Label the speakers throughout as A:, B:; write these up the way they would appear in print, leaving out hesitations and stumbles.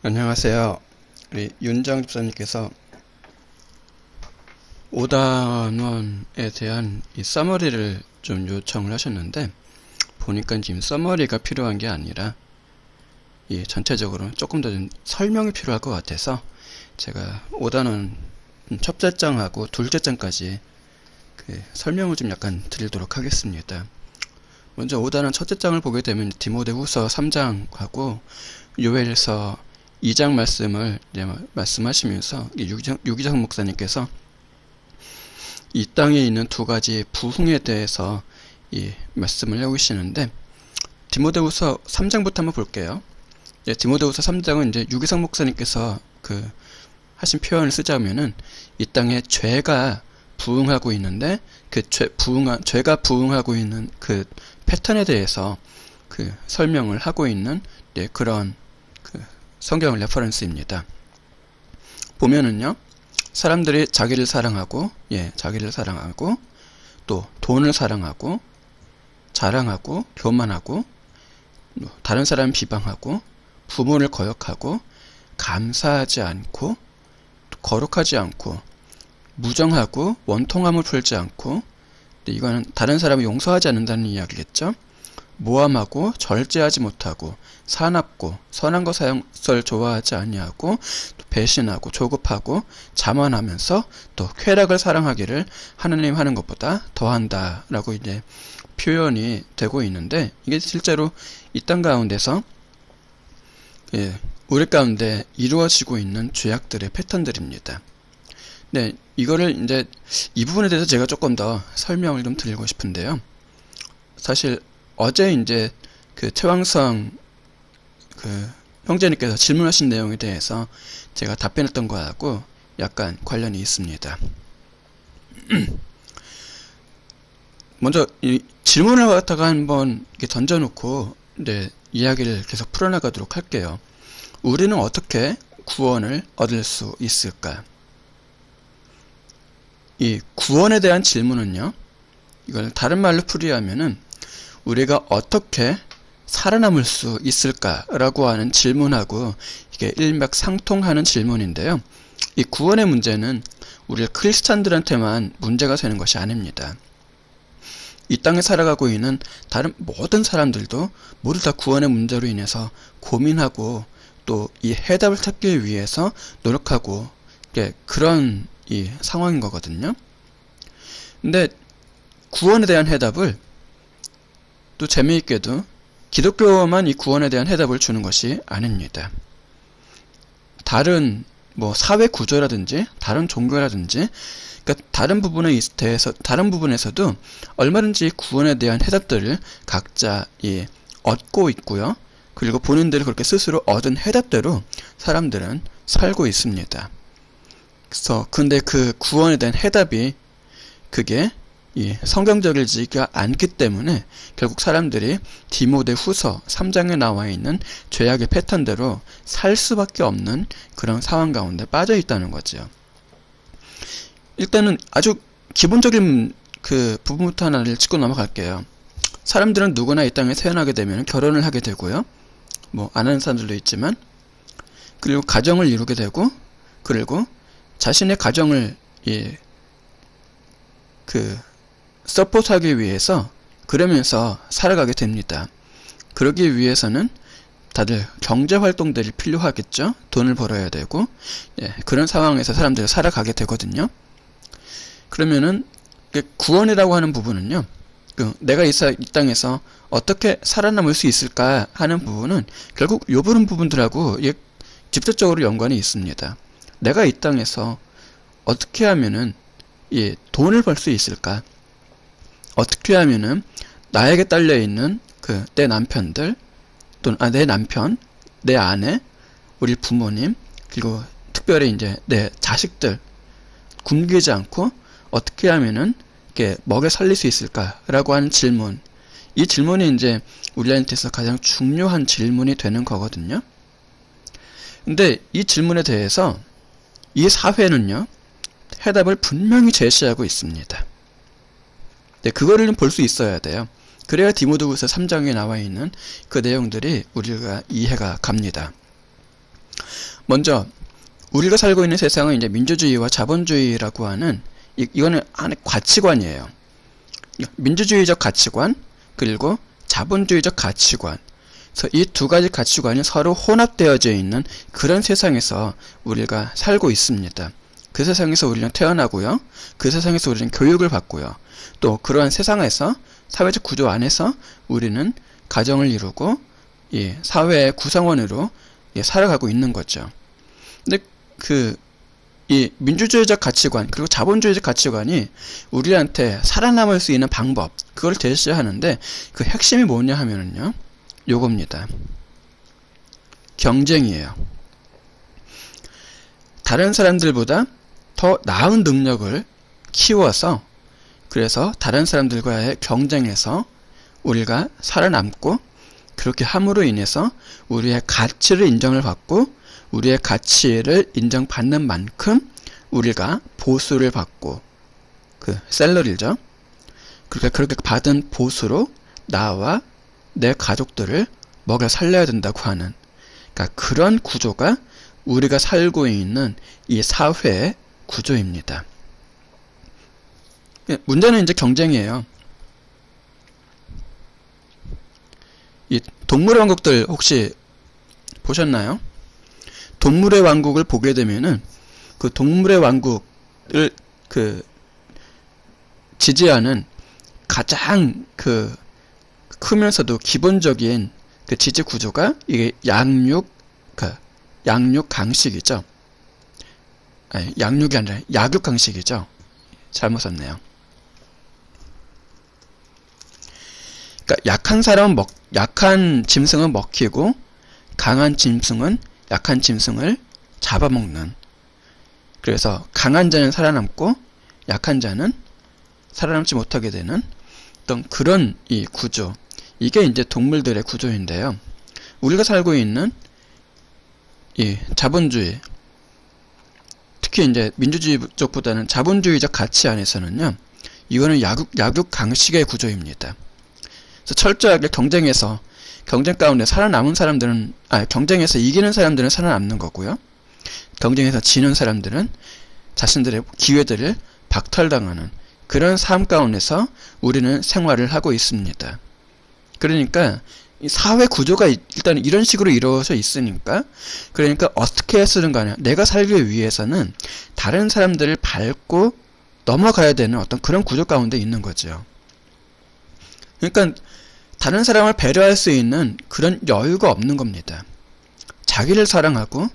A: 안녕하세요. 우리 윤정 집사님께서 5단원에 대한 이 서머리를 좀 요청을 하셨는데, 보니까 지금 서머리가 필요한 게 아니라 이 전체적으로 조금 더 좀 설명이 필요할 것 같아서 제가 5단원 첫째 장하고 둘째 장까지 설명을 좀 약간 드리도록 하겠습니다. 먼저 5단원 첫째 장을 보게 되면 디모데후서 3장하고 요엘서 2장 말씀을 말씀하시면서 유기정 목사님께서 이 땅에 있는 두 가지 부흥에 대해서 이 말씀을 해오시는데, 디모데후서 3장부터 한번 볼게요. 디모데후서 3장은 이제 유기성 목사님께서 하신 표현을 쓰자면은 이 땅에 죄가 부흥하고 있는데 죄가 부흥하고 있는 그 패턴에 대해서 설명을 하고 있는 그런 성경 레퍼런스입니다. 보면은요, 사람들이 자기를 사랑하고 또 돈을 사랑하고 자랑하고 교만하고 다른 사람 비방하고 부모를 거역하고 감사하지 않고 거룩하지 않고 무정하고 원통함을 풀지 않고, 이거는 다른 사람을 용서하지 않는다는 이야기겠죠. 모함하고 절제하지 못하고 사납고 선한 것을 좋아하지 아니하고 배신하고 조급하고 자만하면서 또 쾌락을 사랑하기를 하느님 하는 것보다 더한다 라고 이제 표현이 되고 있는데, 이게 실제로 이 땅 가운데서 우리 가운데 이루어지고 있는 죄악들의 패턴들입니다. 네, 이거를 이제 이 부분에 대해서 제가 조금 더 설명을 좀 드리고 싶은데요. 사실 어제 이제 최왕성 형제님께서 질문하신 내용에 대해서 제가 답변했던 거하고 약간 관련이 있습니다. 먼저 이 질문을 갖다가 한번 이렇게 던져놓고 이야기를 계속 풀어나가도록 할게요. 우리는 어떻게 구원을 얻을 수 있을까? 이 구원에 대한 질문은요, 이걸 다른 말로 풀이하면은 우리가 어떻게 살아남을 수 있을까라고 하는 질문하고 이게 일맥상통하는 질문인데요. 이 구원의 문제는 우리 크리스찬들한테만 문제가 되는 것이 아닙니다. 이 땅에 살아가고 있는 다른 모든 사람들도 모두 다 구원의 문제로 인해서 고민하고 또 이 해답을 찾기 위해서 노력하고 그런 이 상황인 거거든요. 근데 구원에 대한 해답을 또 재미있게도 기독교만 이 구원에 대한 해답을 주는 것이 아닙니다. 다른 사회 구조라든지 다른 종교라든지 다른 부분에서도 얼마든지 구원에 대한 해답들을 각자 얻고 있고요. 그리고 본인들이 그렇게 스스로 얻은 해답대로 사람들은 살고 있습니다. 근데 그 구원에 대한 해답이 그게 성경적이지가 않기 때문에 결국 사람들이 디모데후서 3장에 나와 있는 죄악의 패턴대로 살 수밖에 없는 그런 상황 가운데 빠져 있다는 거죠. 일단은 아주 기본적인 부분부터 하나를 짚고 넘어갈게요. 사람들은 누구나 이 땅에 태어나게 되면 결혼을 하게 되고요. 안 하는 사람들도 있지만, 그리고 가정을 이루게 되고, 그리고 자신의 가정을 서포트하기 위해서 그러면서 살아가게 됩니다. 그러기 위해서는 다들 경제활동들이 필요하겠죠. 돈을 벌어야 되고, 그런 상황에서 사람들이 살아가게 되거든요. 그러면은 구원이라고 하는 부분은요, 내가 이 땅에서 어떻게 살아남을 수 있을까 하는 부분은 결국 요 부분들하고 직접적으로 연관이 있습니다. 내가 이 땅에서 어떻게 하면은 돈을 벌 수 있을까? 어떻게 하면은 나에게 딸려있는 내 남편들, 또는 내 남편, 내 아내, 우리 부모님, 그리고 특별히 이제 내 자식들 굶기지 않고 어떻게 하면은 먹여 살릴 수 있을까라고 하는 질문. 이 질문이 이제 우리한테서 가장 중요한 질문이 되는 거거든요. 근데 이 질문에 대해서 이 사회는요, 해답을 분명히 제시하고 있습니다. 그거를 볼 수 있어야 돼요. 그래야 디모데후서 3장에 나와 있는 그 내용들이 우리가 이해가 갑니다. 먼저 우리가 살고 있는 세상은 이제 민주주의와 자본주의라고 하는 이거는 하나의 가치관이에요. 민주주의적 가치관 그리고 자본주의적 가치관. 그래서 이 두 가지 가치관이 서로 혼합되어져 있는 그런 세상에서 우리가 살고 있습니다. 그 세상에서 우리는 태어나고요. 그 세상에서 우리는 교육을 받고요. 또 그러한 세상에서 사회적 구조 안에서 우리는 가정을 이루고 사회의 구성원으로 살아가고 있는 거죠. 근데 이 민주주의적 가치관 그리고 자본주의적 가치관이 우리한테 살아남을 수 있는 방법 그걸 제시하는데 그 핵심이 뭐냐 하면은요. 요겁니다. 경쟁이에요. 다른 사람들보다 더 나은 능력을 키워서 그래서 다른 사람들과의 경쟁에서 우리가 살아남고 그렇게 함으로 인해서 우리의 가치를 인정을 받고 우리의 가치를 인정받는 만큼 우리가 보수를 받고 샐러리죠. 그렇게 받은 보수로 나와 내 가족들을 먹여 살려야 된다고 하는 그러니까 그런 구조가 우리가 살고 있는 이 사회의 구조입니다. 문제는 이제 경쟁이에요. 이 동물의 왕국들 혹시 보셨나요? 동물의 왕국을 보게 되면은 그 동물의 왕국을 지지하는 가장 크면서도 기본적인 지지 구조가 이게 양육 강식이죠. 아니, 양육이 아니라 약육 강식이죠. 잘못 썼네요. 그러니까 약한 짐승은 먹히고 강한 짐승은 약한 짐승을 잡아먹는. 그래서 강한 자는 살아남고 약한 자는 살아남지 못하게 되는 어떤 그런 이 구조. 이게 이제 동물들의 구조인데요. 우리가 살고 있는 이 자본주의, 특히 이제 민주주의 쪽보다는 자본주의적 가치 안에서는요, 이거는 약육 강식의 구조입니다. 그래서 철저하게 경쟁 가운데 살아남은 사람들은, 경쟁에서 이기는 사람들은 살아남는 거고요. 경쟁에서 지는 사람들은 자신들의 기회들을 박탈당하는 그런 삶 가운데서 우리는 생활을 하고 있습니다. 그러니까 이 사회 구조가 일단 이런 식으로 이루어져 있으니까 그러니까 어떻게 해서든 간에 내가 살기 위해서는 다른 사람들을 밟고 넘어가야 되는 어떤 그런 구조 가운데 있는 거죠. 그러니까 다른 사람을 배려할 수 있는 그런 여유가 없는 겁니다. 자기를 사랑하고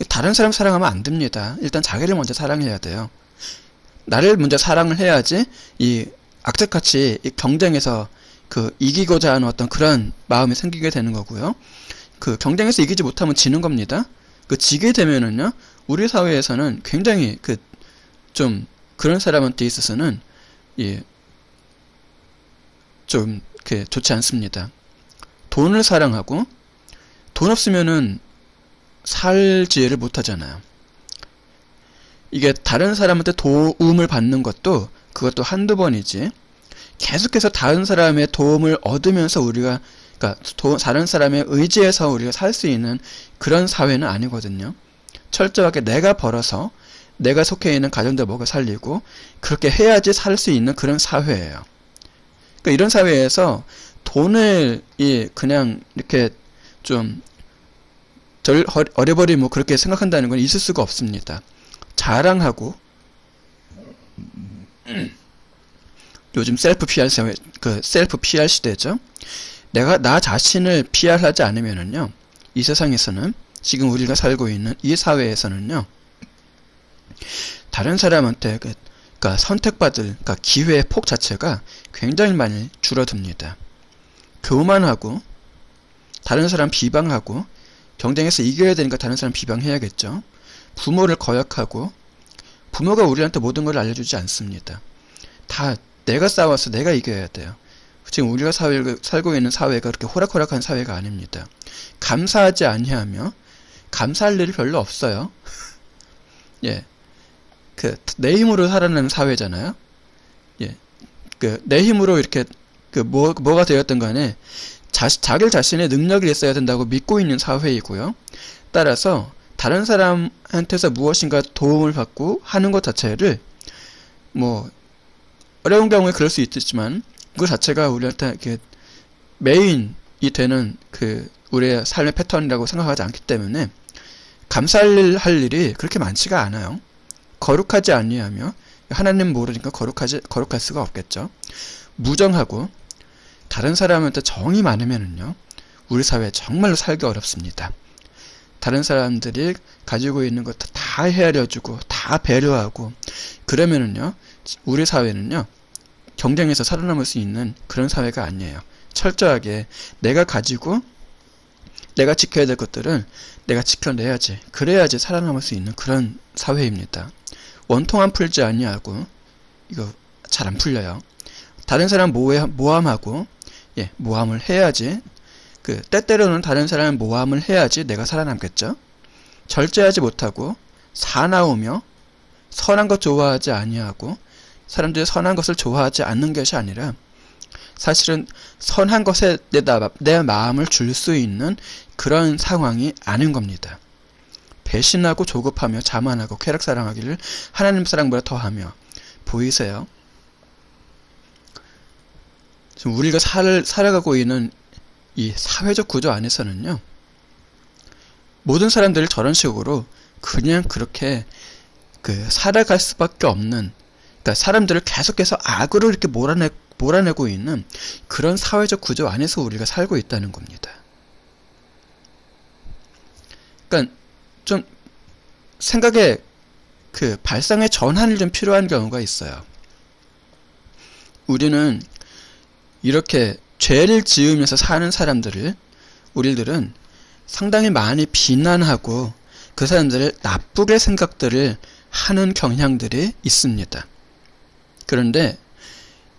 A: 다른 사람 사랑하면 안 됩니다. 일단 자기를 먼저 사랑해야 돼요. 나를 먼저 사랑을 해야지 이 악착같이 이 경쟁에서 이기고자 하는 어떤 그런 마음이 생기게 되는 거고요. 경쟁에서 이기지 못하면 지는 겁니다. 지게 되면은요, 우리 사회에서는 굉장히 좀 그런 사람한테 있어서는 좀 좋지 않습니다. 돈을 사랑하고 돈 없으면은 살 지혜를 못 하잖아요. 이게 다른 사람한테 도움을 받는 것도 그것도 한두 번이지 계속해서 다른 사람의 도움을 얻으면서 우리가 다른 사람의 의지에서 우리가 살 수 있는 그런 사회는 아니거든요. 철저하게 내가 벌어서 내가 속해 있는 가정들 먹여 살리고 그렇게 해야지 살 수 있는 그런 사회예요. 그러니까 이런 사회에서 돈을 그냥 이렇게 좀 어려버리 그렇게 생각한다는 건 있을 수가 없습니다. 자랑하고 요즘 셀프 PR 시대죠. 내가 나 자신을 PR하지 않으면은요, 이 세상에서는 지금 우리가 살고 있는 이 사회에서는요, 다른 사람한테 선택받을 기회의 폭 자체가 굉장히 많이 줄어듭니다. 교만하고 다른 사람 비방하고 경쟁에서 이겨야 되니까 다른 사람 비방해야겠죠. 부모를 거역하고 부모가 우리한테 모든 걸 알려주지 않습니다. 다 내가 싸워서 내가 이겨야 돼요. 지금 우리가 살고 있는 사회가 그렇게 호락호락한 사회가 아닙니다. 감사하지 아니하며 감사할 일이 별로 없어요. 예, 내 힘으로 살아가는 사회잖아요. 예, 내 힘으로 이렇게 뭐가 되었든 간에 자기 자신의 능력이 있어야 된다고 믿고 있는 사회이고요. 따라서 다른 사람한테서 무엇인가 도움을 받고 하는 것 자체를 뭐 어려운 경우에 그럴 수 있겠지만 그 자체가 우리한테 이렇게 메인이 되는 그 우리의 삶의 패턴이라고 생각하지 않기 때문에 감사할 일이 그렇게 많지가 않아요. 거룩하지 아니하며 하나님 모르니까 거룩할 수가 없겠죠. 무정하고 다른 사람한테 정이 많으면은요, 우리 사회에 정말로 살기 어렵습니다. 다른 사람들이 가지고 있는 것 다 헤아려주고 다 배려하고 그러면은요, 우리 사회는요, 경쟁에서 살아남을 수 있는 그런 사회가 아니에요. 철저하게 내가 가지고 내가 지켜야 될 것들은 내가 지켜내야지, 그래야지 살아남을 수 있는 그런 사회입니다. 원통한 풀지 아니하고 이거 잘 안 풀려요. 다른 사람 모함하고 모함을 해야지, 때때로는 다른 사람 모함을 해야지 내가 살아남겠죠. 절제하지 못하고 사나우며 선한 것 좋아하지 아니하고, 사람들이 선한 것을 좋아하지 않는 것이 아니라 사실은 선한 것에 내 마음을 줄 수 있는 그런 상황이 아닌 겁니다. 배신하고 조급하며 자만하고 쾌락 사랑하기를 하나님 사랑보다 더하며. 보이세요? 지금 우리가 살아가고 있는 이 사회적 구조 안에서는요, 모든 사람들을 저런 식으로 그냥 그렇게 살아갈 수밖에 없는, 그러니까 사람들을 계속해서 악으로 이렇게 몰아내고 있는 그런 사회적 구조 안에서 우리가 살고 있다는 겁니다. 그러니까 좀 생각에 발상의 전환이 좀 필요한 경우가 있어요. 우리는 이렇게 죄를 지으면서 사는 사람들을, 우리들은 상당히 많이 비난하고 그 사람들을 나쁘게 생각들을 하는 경향들이 있습니다. 그런데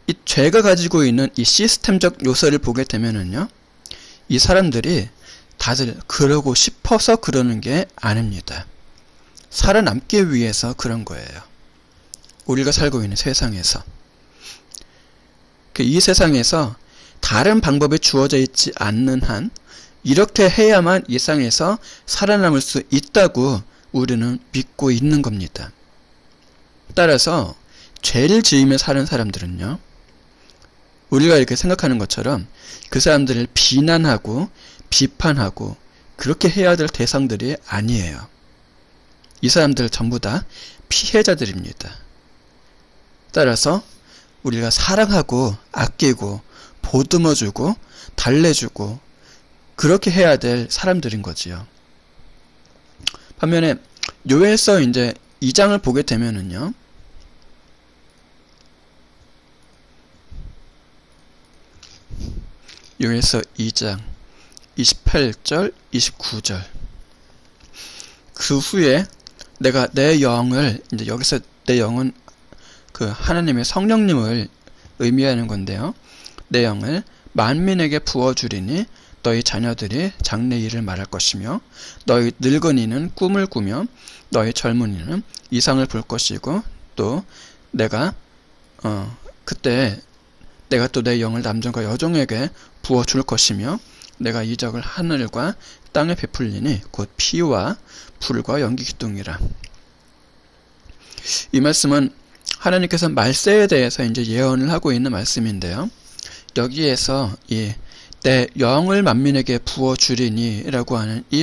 A: 이 죄가 가지고 있는 이 시스템적 요소를 보게 되면은요, 이 사람들이 다들 그러고 싶어서 그러는 게 아닙니다. 살아남기 위해서 그런 거예요. 우리가 살고 있는 세상에서. 이 세상에서 다른 방법이 주어져 있지 않는 한 이렇게 해야만 이 세상에서 살아남을 수 있다고 우리는 믿고 있는 겁니다. 따라서 죄를 지으며 사는 사람들은요, 우리가 이렇게 생각하는 것처럼 그 사람들을 비난하고 비판하고 그렇게 해야 될 대상들이 아니에요. 이 사람들 전부 다 피해자들입니다. 따라서 우리가 사랑하고 아끼고 보듬어주고 달래주고 그렇게 해야 될 사람들인 거지요. 반면에 요엘서 이제 2장을 보게 되면은요, 요엘서 2장 28절 29절, 그 후에 내가 내 영을, 이제 여기서 내 영은 하나님의 성령님을 의미하는 건데요, 내 영을 만민에게 부어주리니 너희 자녀들이 장래 일을 말할 것이며 너희 늙은이는 꿈을 꾸며 너희 젊은이는 이상을 볼 것이고, 또 내가 그때 내가 또 내 영을 남종과 여종에게 부어줄 것이며 내가 이적을 하늘과 땅에 베풀리니 곧 피와 불과 연기 기둥이라. 이 말씀은 하나님께서 말세에 대해서 이제 예언을 하고 있는 말씀인데요, 여기에서 내 영을 만민에게 부어주리니 라고 하는 이